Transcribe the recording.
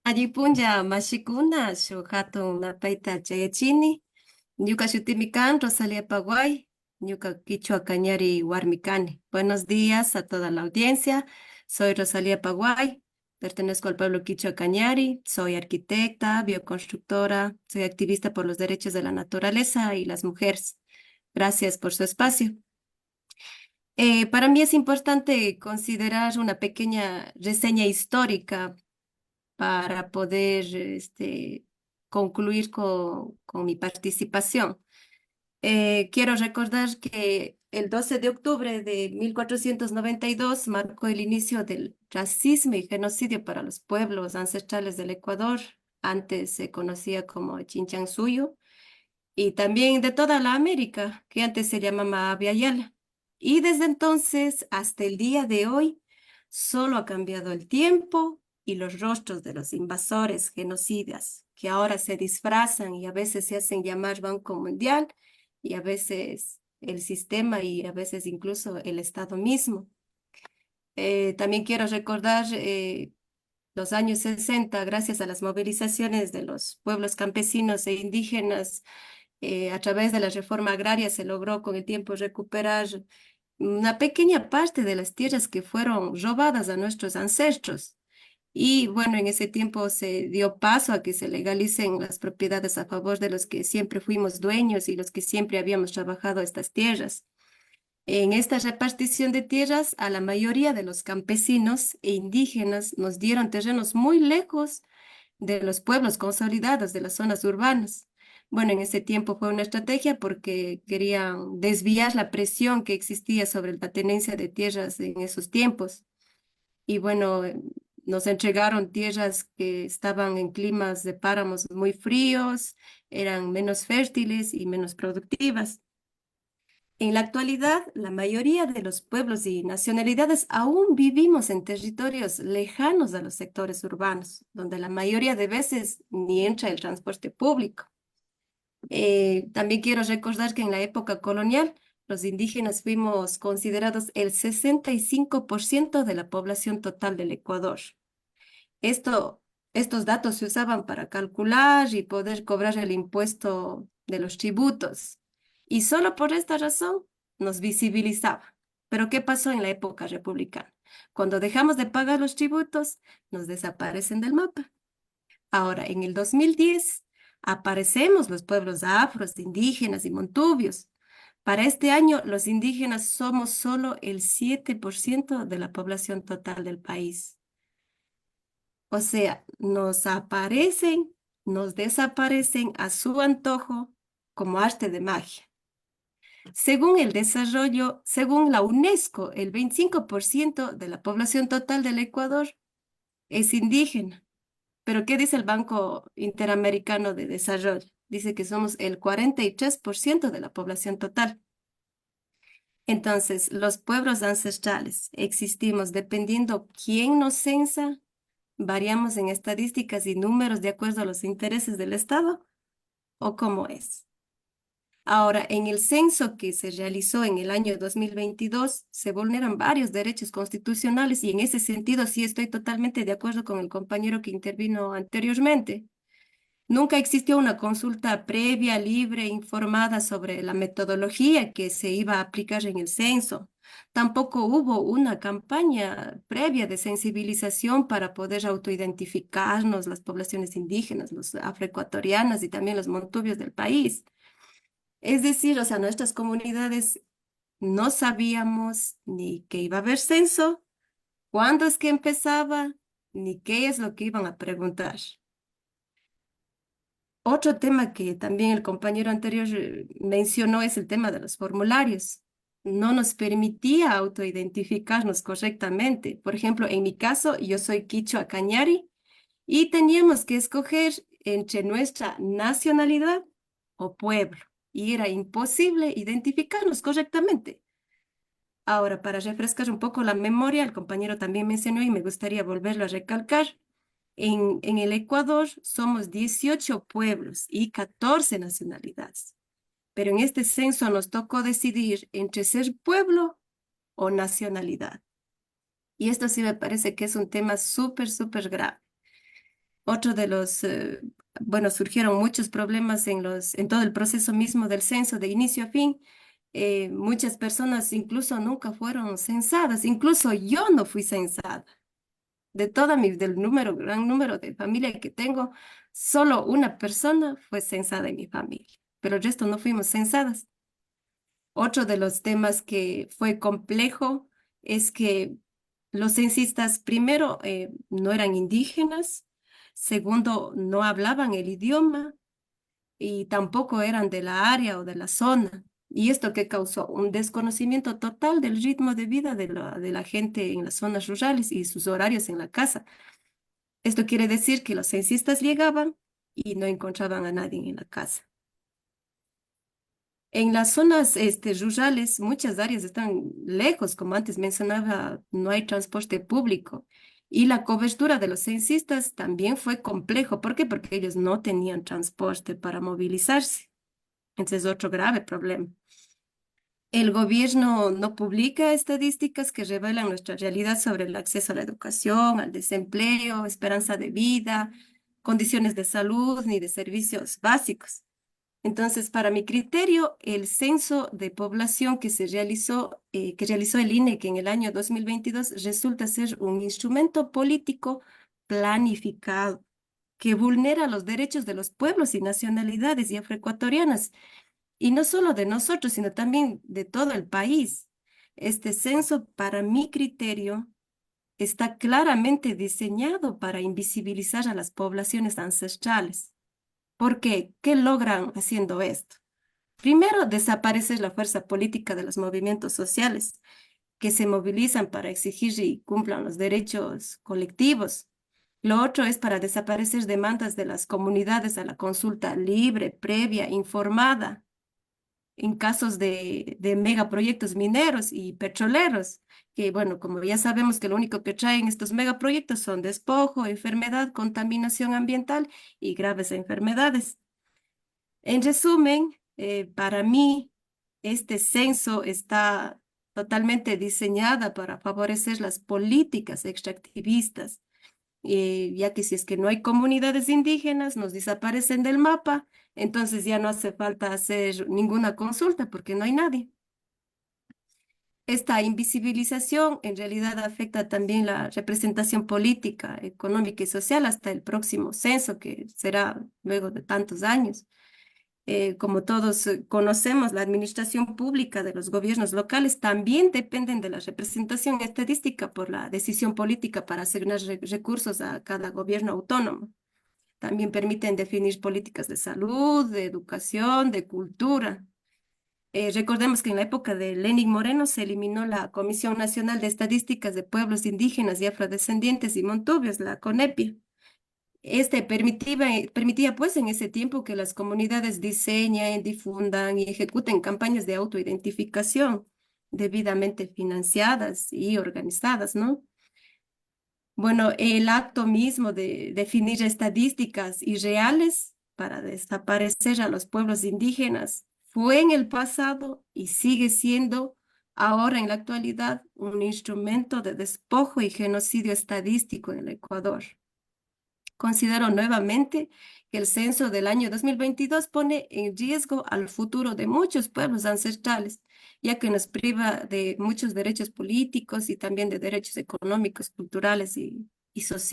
Alipunlla mashikuna shuk hatun napayta chayachini. Ñuka shutimi kan Rosalía Paguay. Ñuka Quichua Cañari warmi kani. Buenos días a toda la audiencia. Soy Rosalía Paguay. Pertenezco al pueblo Quichua Cañari. Soy arquitecta, bioconstructora. Soy activista por los derechos de la naturaleza y las mujeres. Gracias por su espacio. Para mí es importante considerar una pequeña reseña histórica para poder concluir con mi participación. Quiero recordar que el 12 de octubre de 1492 marcó el inicio del racismo y genocidio para los pueblos ancestrales del Ecuador, antes se conocía como Chinchánsuyo, y también de toda la América, que antes se llamaba Abya Yala. Y desde entonces hasta el día de hoy, solo ha cambiado el tiempo y los rostros de los invasores genocidas, que ahora se disfrazan y a veces se hacen llamar Banco Mundial y a veces el sistema y a veces incluso el Estado mismo. También quiero recordar los años 60, gracias a las movilizaciones de los pueblos campesinos e indígenas, a través de la reforma agraria se logró con el tiempo recuperar una pequeña parte de las tierras que fueron robadas a nuestros ancestros. Y bueno, en ese tiempo se dio paso a que se legalicen las propiedades a favor de los que siempre fuimos dueños y los que siempre habíamos trabajado estas tierras. En esta repartición de tierras, a la mayoría de los campesinos e indígenas nos dieron terrenos muy lejos de los pueblos consolidados, de las zonas urbanas. Bueno, en ese tiempo fue una estrategia porque querían desviar la presión que existía sobre la tenencia de tierras en esos tiempos. Y bueno, nos entregaron tierras que estaban en climas de páramos muy fríos, eran menos fértiles y menos productivas. En la actualidad, la mayoría de los pueblos y nacionalidades aún vivimos en territorios lejanos a los sectores urbanos, donde la mayoría de veces ni entra el transporte público. También quiero recordar que en la época colonial, los indígenas fuimos considerados el 65% de la población total del Ecuador. Estos datos se usaban para calcular y poder cobrar el impuesto de los tributos. Y solo por esta razón nos visibilizaba. Pero ¿qué pasó en la época republicana? Cuando dejamos de pagar los tributos, nos desaparecen del mapa. Ahora, en el 2010, aparecemos los pueblos afros, indígenas y montubios. Para este año, los indígenas somos solo el 7% de la población total del país. O sea, nos aparecen, nos desaparecen a su antojo como arte de magia. Según el desarrollo, según la UNESCO, el 25% de la población total del Ecuador es indígena. Pero ¿qué dice el Banco Interamericano de Desarrollo? Dice que somos el 43% de la población total. Entonces, los pueblos ancestrales existimos dependiendo quién nos censa, variamos en estadísticas y números de acuerdo a los intereses del Estado, ¿o cómo es? Ahora, en el censo que se realizó en el año 2022, se vulneran varios derechos constitucionales y en ese sentido sí estoy totalmente de acuerdo con el compañero que intervino anteriormente. Nunca existió una consulta previa, libre, informada sobre la metodología que se iba a aplicar en el censo. Tampoco hubo una campaña previa de sensibilización para poder autoidentificarnos las poblaciones indígenas, los afroecuatorianas y también los montubios del país. Es decir, o sea, nuestras comunidades no sabíamos ni que iba a haber censo, cuándo es que empezaba, ni qué es lo que iban a preguntar. Otro tema que también el compañero anterior mencionó es el tema de los formularios. No nos permitía autoidentificarnos correctamente. Por ejemplo, en mi caso, yo soy Quichua Cañari y teníamos que escoger entre nuestra nacionalidad o pueblo y era imposible identificarnos correctamente. Ahora, para refrescar un poco la memoria, el compañero también mencionó y me gustaría volverlo a recalcar. En el Ecuador somos 18 pueblos y 14 nacionalidades, pero en este censo nos tocó decidir entre ser pueblo o nacionalidad. Y esto sí me parece que es un tema súper, súper grave. Otro de los, bueno, surgieron muchos problemas en todo el proceso mismo del censo de inicio a fin. Muchas personas incluso nunca fueron censadas, incluso yo no fui censada. Del gran número de familia que tengo, solo una persona fue censada en mi familia, pero el resto no fuimos censadas. Otro de los temas que fue complejo es que los censistas, primero, no eran indígenas, segundo, no hablaban el idioma y tampoco eran de la área o de la zona. ¿Y esto qué causó? Un desconocimiento total del ritmo de vida de la gente en las zonas rurales y sus horarios en la casa. Esto quiere decir que los censistas llegaban y no encontraban a nadie en la casa. En las zonas rurales, muchas áreas están lejos, como antes mencionaba, no hay transporte público. Y la cobertura de los censistas también fue complejo. ¿Por qué? Porque ellos no tenían transporte para movilizarse. Ese es otro grave problema. El gobierno no publica estadísticas que revelan nuestra realidad sobre el acceso a la educación, al desempleo, esperanza de vida, condiciones de salud ni de servicios básicos. Entonces, para mi criterio, el censo de población que realizó el INEC en el año 2022 resulta ser un instrumento político planificado que vulnera los derechos de los pueblos y nacionalidades y afroecuatorianas, y no solo de nosotros, sino también de todo el país. Este censo, para mi criterio, está claramente diseñado para invisibilizar a las poblaciones ancestrales. ¿Por qué? ¿Qué logran haciendo esto? Primero, desaparece la fuerza política de los movimientos sociales que se movilizan para exigir y cumplan los derechos colectivos. Lo otro es para desaparecer demandas de las comunidades a la consulta libre, previa, informada, en casos de megaproyectos mineros y petroleros, que bueno, como ya sabemos que lo único que traen estos megaproyectos son despojo, enfermedad, contaminación ambiental y graves enfermedades. En resumen, para mí, este censo está totalmente diseñada para favorecer las políticas extractivistas, ya que si es que no hay comunidades indígenas, nos desaparecen del mapa, entonces ya no hace falta hacer ninguna consulta porque no hay nadie. Esta invisibilización en realidad afecta también la representación política, económica y social hasta el próximo censo, que será luego de tantos años. Como todos conocemos, la administración pública de los gobiernos locales también dependen de la representación estadística por la decisión política para asignar recursos a cada gobierno autónomo. También permiten definir políticas de salud, de educación, de cultura. Recordemos que en la época de Lenín Moreno se eliminó la Comisión Nacional de Estadísticas de Pueblos Indígenas y Afrodescendientes y Montubios, la CONEPI. Permitía pues en ese tiempo que las comunidades diseñen, difundan y ejecuten campañas de autoidentificación debidamente financiadas y organizadas, ¿no? Bueno, el acto mismo de definir estadísticas irreales para desaparecer a los pueblos indígenas fue en el pasado y sigue siendo ahora en la actualidad un instrumento de despojo y genocidio estadístico en el Ecuador. Considero nuevamente que el censo del año 2022 pone en riesgo al futuro de muchos pueblos ancestrales, ya que nos priva de muchos derechos políticos y también de derechos económicos, culturales y sociales.